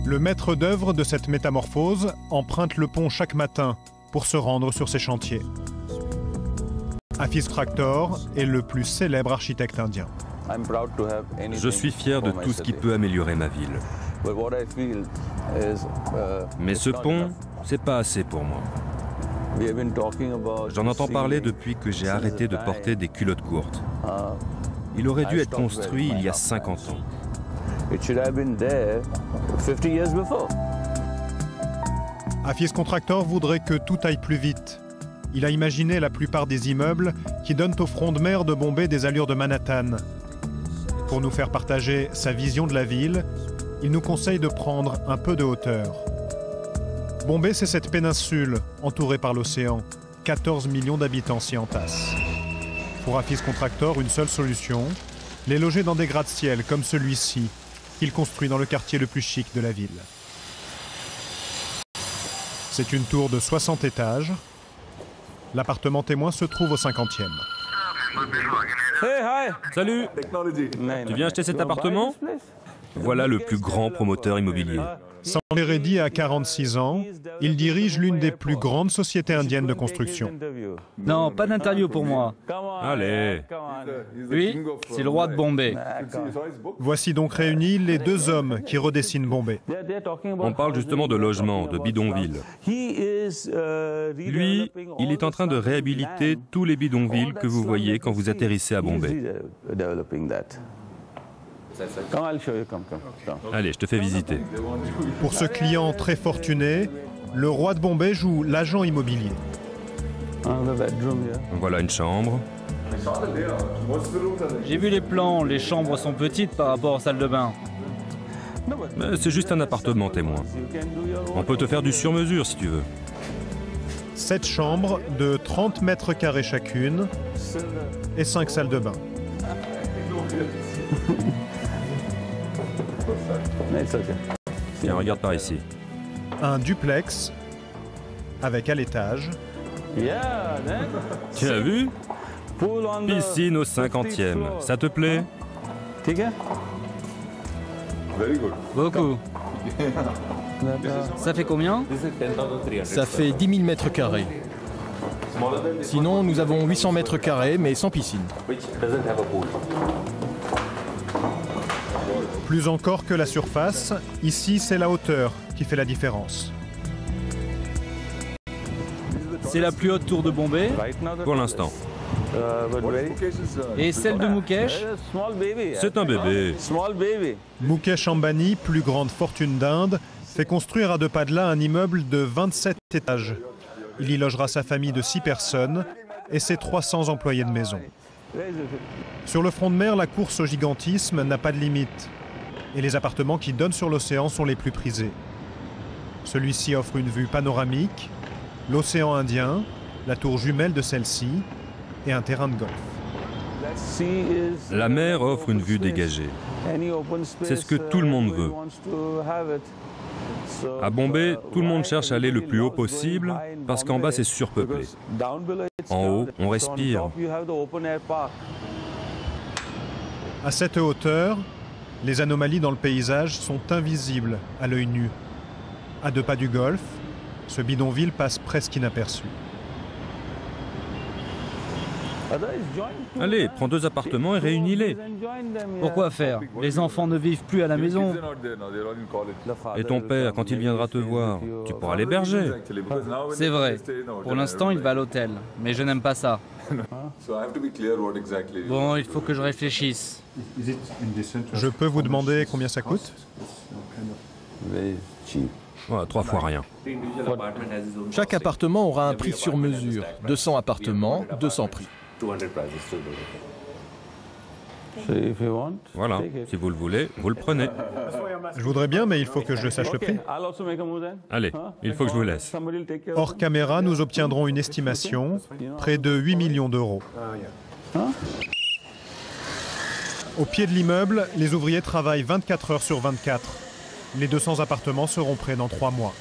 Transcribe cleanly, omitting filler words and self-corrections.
Le maître d'œuvre de cette métamorphose emprunte le pont chaque matin pour se rendre sur ses chantiers. Afis Tractor est le plus célèbre architecte indien. Je suis fier de tout ce qui peut améliorer ma ville. Mais ce pont, c'est pas assez pour moi. J'en entends parler depuis que j'ai arrêté de porter des culottes courtes. Il aurait dû être construit il y a 50 ans. Afis Contractor voudrait que tout aille plus vite. Il a imaginé la plupart des immeubles qui donnent au front de mer de Bombay des allures de Manhattan. Pour nous faire partager sa vision de la ville, il nous conseille de prendre un peu de hauteur. Bombay, c'est cette péninsule entourée par l'océan. 14 millions d'habitants s'y entassent. Pour Afis Contractor, une seule solution, les loger dans des gratte-ciel comme celui-ci, qu'il construit dans le quartier le plus chic de la ville. C'est une tour de 60 étages. L'appartement témoin se trouve au 50e. Hey, hi. Salut. Tu viens acheter cet appartement? Voilà le plus grand promoteur immobilier. Sanjay Reddy a 46 ans. Il dirige l'une des plus grandes sociétés indiennes de construction. Non, pas d'interview pour moi. Allez. Lui, c'est le roi de Bombay. Voici donc réunis les deux hommes qui redessinent Bombay. On parle justement de logement, de bidonville. Lui, il est en train de réhabiliter tous les bidonvilles que vous voyez quand vous atterrissez à Bombay. Allez, je te fais visiter. Pour ce client très fortuné, le roi de Bombay joue l'agent immobilier. Voilà une chambre. J'ai vu les plans, les chambres sont petites par rapport aux salles de bain. Mais c'est juste un appartement témoin. On peut te faire du sur-mesure si tu veux. 7 chambres de 30 mètres carrés chacune et 5 salles de bain. Tiens, regarde par ici. Un duplex avec à l'étage. Tu as vu? Piscine au 50e. Ça te plaît? Beaucoup. Ça fait combien? Ça fait 10 000 mètres carrés. Sinon, nous avons 800 mètres carrés, mais sans piscine. Plus encore que la surface, ici c'est la hauteur qui fait la différence. C'est la plus haute tour de Bombay. Pour l'instant. Et celle de Mukesh? C'est un bébé. Mukesh Ambani, plus grande fortune d'Inde, fait construire à 2 pas de là un immeuble de 27 étages. Il y logera sa famille de 6 personnes et ses 300 employés de maison. Sur le front de mer, la course au gigantisme n'a pas de limite. Et les appartements qui donnent sur l'océan sont les plus prisés. Celui-ci offre une vue panoramique, l'océan Indien, la tour jumelle de celle-ci et un terrain de golf. La mer offre une vue dégagée. C'est ce que tout le monde veut. À Bombay, tout le monde cherche à aller le plus haut possible parce qu'en bas c'est surpeuplé. En haut, on respire. À cette hauteur, les anomalies dans le paysage sont invisibles à l'œil nu. À 2 pas du golfe, ce bidonville passe presque inaperçu. Allez, prends 2 appartements et réunis-les. Pourquoi faire? Les enfants ne vivent plus à la maison. Et ton père, quand il viendra te voir, tu pourras l'héberger. C'est vrai. Pour l'instant, il va à l'hôtel. Mais je n'aime pas ça. Bon, il faut que je réfléchisse. Je peux vous demander combien ça coûte? Ouais, 3 fois rien. Chaque appartement aura un prix sur mesure. 200 appartements, 200 prix. Voilà, si vous le voulez, vous le prenez. Je voudrais bien, mais il faut que je sache le prix. Allez, il faut que je vous laisse. Hors caméra, nous obtiendrons une estimation, près de 8 millions d'euros. Au pied de l'immeuble, les ouvriers travaillent 24 heures sur 24. Les 200 appartements seront prêts dans 3 mois.